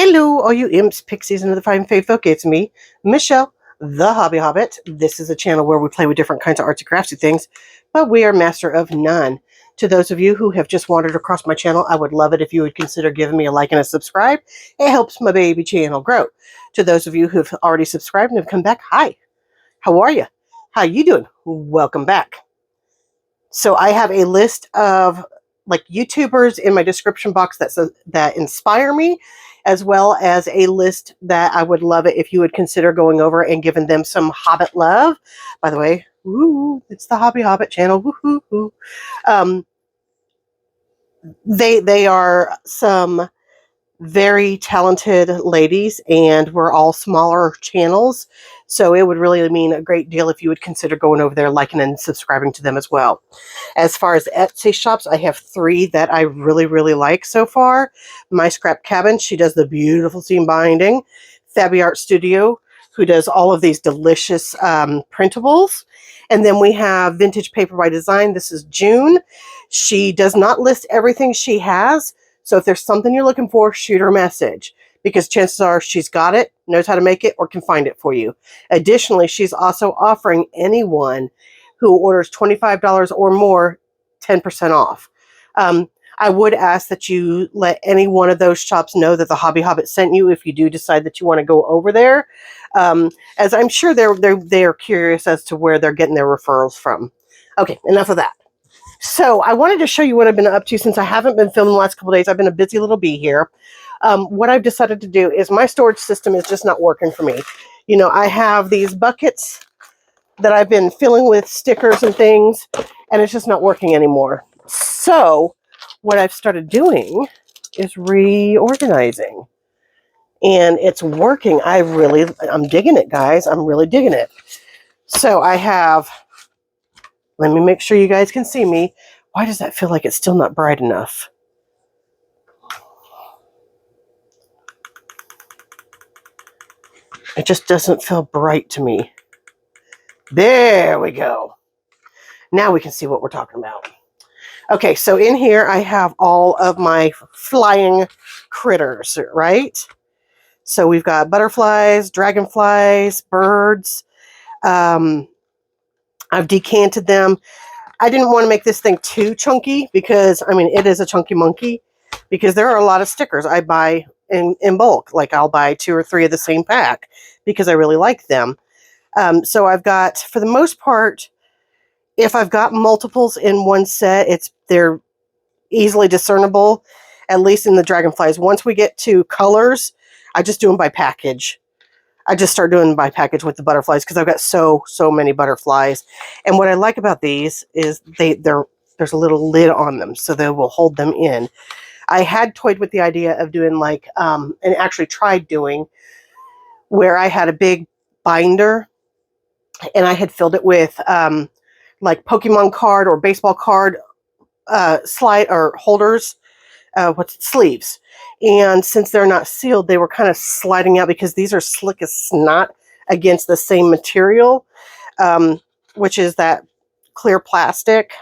Hello, all you imps, pixies, and other fine fae folk. It's me, Michelle, the Hobby Hobbit. This is a channel where we play with different kinds of artsy craftsy things, but we are master of none. To those of you who have just wandered across my channel, I would love it if you would consider giving me a like and a subscribe. It helps my baby channel grow. To those of you who've already subscribed and have come back, hi, how are you? How you doing? Welcome back. So I have a list of like YouTubers in my description box that inspire me, as well as a list that I would love it if you would consider going over and giving them some Hobbit love. By the way, woo, it's the Hobby Hobbit channel. Woo-hoo-hoo. They are some very talented ladies, and we're all smaller channels, so it would really mean a great deal if you would consider going over there, liking and subscribing to them as well. As far as Etsy shops, I have 3 that I really like so far. My Scrap Cabin, she does the beautiful seam binding. Fabby Art Studio, who does all of these delicious printables. And then we have Vintage Paper by Design. This is June. She does not list everything she has, so if there's something you're looking for, shoot her a message, because chances are she's got it, knows how to make it, or can find it for you. Additionally, she's also offering anyone who orders $25 or more 10% off. I would ask that you let any one of those shops know that the Hobby Hobbit sent you if you do decide that you want to go over there, as I'm sure they're curious as to where they're getting their referrals from. Okay, enough of that. So I wanted to show you what I've been up to since I haven't been filming the last couple days. I've been a busy little bee here. What I've decided to do is my storage system is just not working for me. You know, I have these buckets that I've been filling with stickers and things, and it's just not working anymore. So what I've started doing is reorganizing, and it's working. I'm digging it, guys. I'm really digging it. So I have, let me make sure you guys can see me. Why does that feel like it's still not bright enough? It just doesn't feel bright to me. There we go. Now we can see what we're talking about. Okay, so in here I have all of my flying critters, right? So we've got butterflies, dragonflies, birds. I've decanted them. I didn't want to make this thing too chunky because, I mean, it is a chunky monkey, because there are a lot of stickers I buy in bulk. Like I'll buy 2 or 3 of the same pack because I really like them. So I've got, for the most part, if I've got multiples in one set, they're easily discernible, at least in the dragonflies. Once we get to colors, I just do them by package. I just start doing by package with the butterflies because I've got so many butterflies. And what I like about these is there's a little lid on them, so they will hold them in. I had toyed with the idea of doing like, and actually tried doing, where I had a big binder and I had filled it with like Pokemon card or baseball card slide or holders, sleeves. And since they're not sealed, they were kind of sliding out because these are slick as snot against the same material, which is that clear plastic.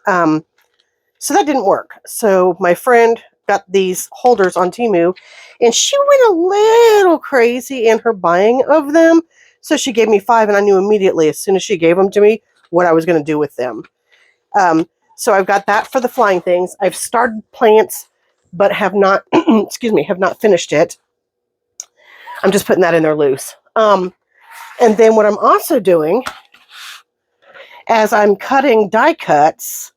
So that didn't work. So my friend got these holders on Temu, and she went a little crazy in her buying of them. So she gave me 5, and I knew immediately as soon as she gave them to me what I was going to do with them. So I've got that for the flying things. I've started plants, but have not, excuse me, have not finished it. I'm just putting that in there loose. And then what I'm also doing, as I'm cutting die cuts,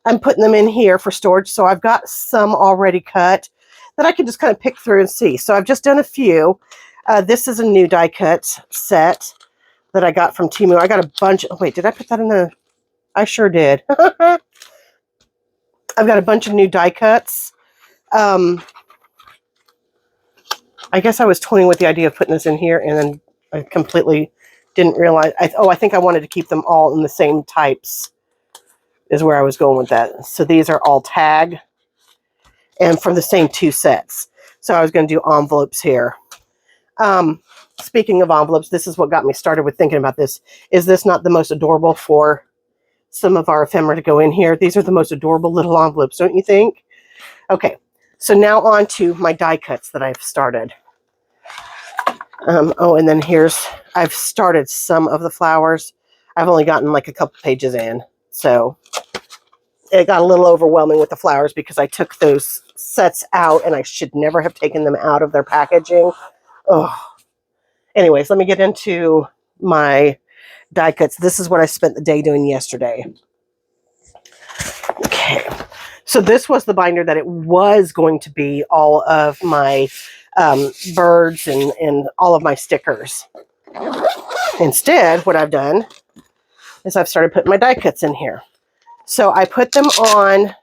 I'm putting them in here for storage. So I've got some already cut that I can just kind of pick through and see. So I've just done a few. This is a new die cut set that I got from Temu. I got a bunch. Oh, wait, did I put that in the? I sure did. I've got a bunch of new die cuts. I guess I was toying with the idea of putting this in here, and then I completely didn't realize. I think I wanted to keep them all in the same types, is where I was going with that. So these are all tag and from the same 2 sets. So I was going to do envelopes here. Speaking of envelopes, this is what got me started with thinking about this. Is this not the most adorable for some of our ephemera to go in here? These are the most adorable little envelopes, don't you think? Okay, So now on to my die cuts that I've started. Oh, and then I've started some of the flowers. I've only gotten like a couple pages in. So it got a little overwhelming with the flowers because I took those sets out and I should never have taken them out of their packaging. Oh. Anyways, let me get into my die cuts. This is what I spent the day doing yesterday. Okay. So this was the binder that it was going to be all of my birds and all of my stickers. Instead, what I've done is I've started putting my die cuts in here. So I put them on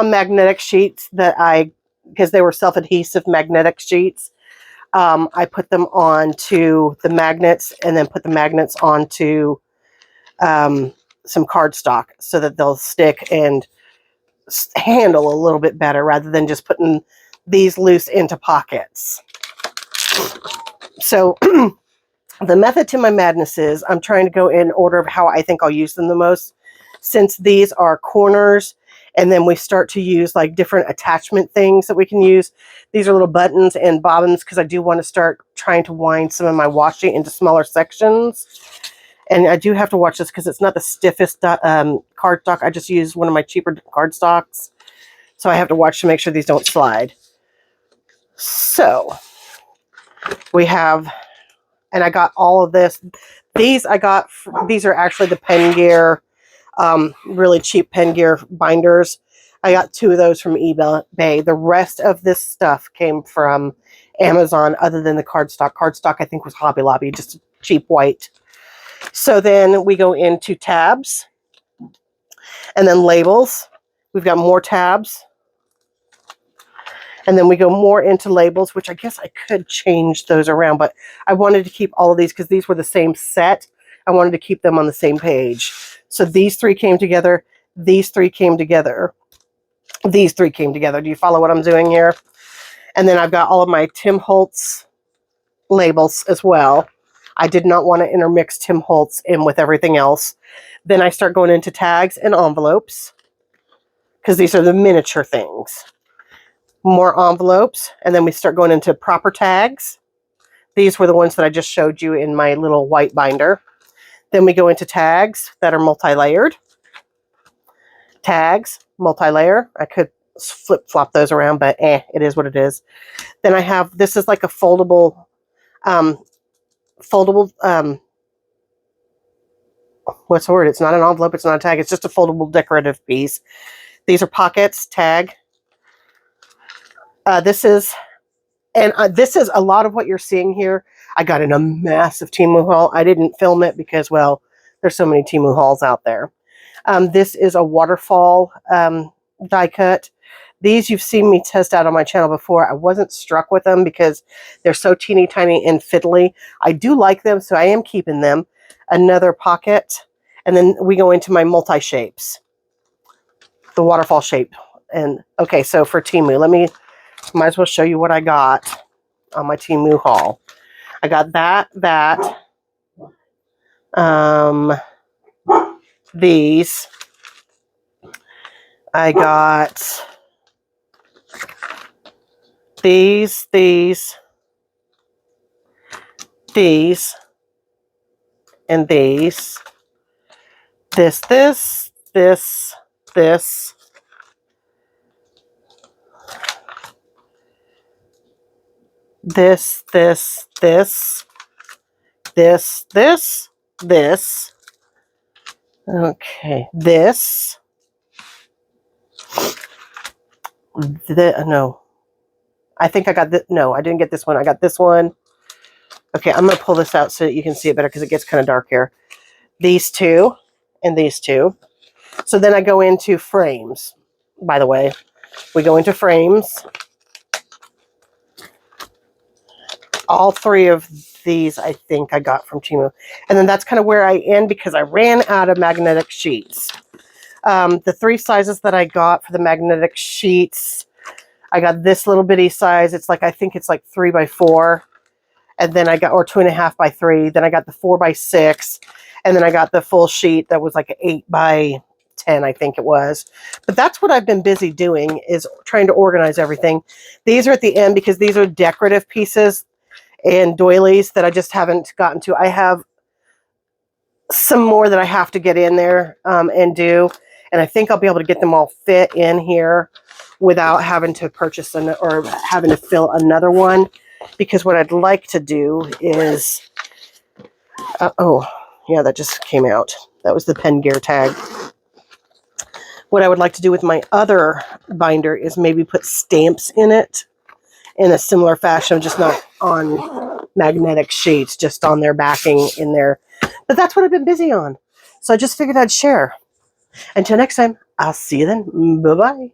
magnetic sheets because they were self-adhesive magnetic sheets. I put them onto the magnets and then put the magnets onto some cardstock so that they'll stick and handle a little bit better rather than just putting these loose into pockets. So the method to my madness is I'm trying to go in order of how I think I'll use them the most. Since these are corners, and then we start to use like different attachment things that we can use. These are little buttons and bobbins because I do want to start trying to wind some of my washi into smaller sections. And I do have to watch this because it's not the stiffest cardstock. I just use one of my cheaper cardstocks. So I have to watch to make sure these don't slide. So we have, and I got all of this. These are actually the Pen Gear, really cheap Pen Gear binders. I got 2 of those from eBay. The rest of this stuff came from Amazon other than the cardstock. Cardstock I think was Hobby Lobby, just cheap white. So then we go into tabs and then labels. We've got more tabs. And then we go more into labels, which I guess I could change those around, but I wanted to keep all of these because these were the same set. I wanted to keep them on the same page. So these 3 came together. These 3 came together. These 3 came together. Do you follow what I'm doing here? And then I've got all of my Tim Holtz labels as well. I did not want to intermix Tim Holtz in with everything else. Then I start going into tags and envelopes because these are the miniature things. More envelopes, and then we start going into proper tags. These were the ones that I just showed you in my little white binder. Then we go into tags that are multi-layered. Tags, multi-layer. I could flip-flop those around, but it is what it is. Then I have, this is like a foldable, what's the word? It's not an envelope, it's not a tag, it's just a foldable decorative piece. These are pockets, tag. This is a lot of what you're seeing here. I got in a massive Temu haul. I didn't film it because, well, there's so many Temu hauls out there. This is a waterfall die cut. These you've seen me test out on my channel before. I wasn't struck with them because they're so teeny tiny and fiddly. I do like them, so I am keeping them. Another pocket. And then we go into my multi-shapes. The waterfall shape. And okay, so for Temu, might as well show you what I got on my Temu haul. I got these. I got these, and these. This, okay, no, I think I got this. No, I didn't get this one. I got this one. Okay, I'm going to pull this out so that you can see it better because it gets kind of dark here. These 2 and these 2. So then I go into frames. By the way, we go into frames. All 3 of these I think I got from Temu. And then that's kind of where I end because I ran out of magnetic sheets. The 3 sizes that I got for the magnetic sheets, I got this little bitty size. It's like, I think it's like 3 by 4. And then I got, or 2.5 by 3. Then I got the 4 by 6. And then I got the full sheet that was like 8 by 10, I think it was. But that's what I've been busy doing, is trying to organize everything. These are at the end because these are decorative pieces and doilies that I just haven't gotten to. I have some more that I have to get in there and do. And I think I'll be able to get them all fit in here without having to purchase or having to fill another one. Because what I'd like to do is, oh, yeah, that just came out. That was the pen gear tag. What I would like to do with my other binder is maybe put stamps in it in a similar fashion, just not on magnetic sheets, just on their backing in there. But that's what I've been busy on. So I just figured I'd share. Until next time, I'll see you then. Bye-bye.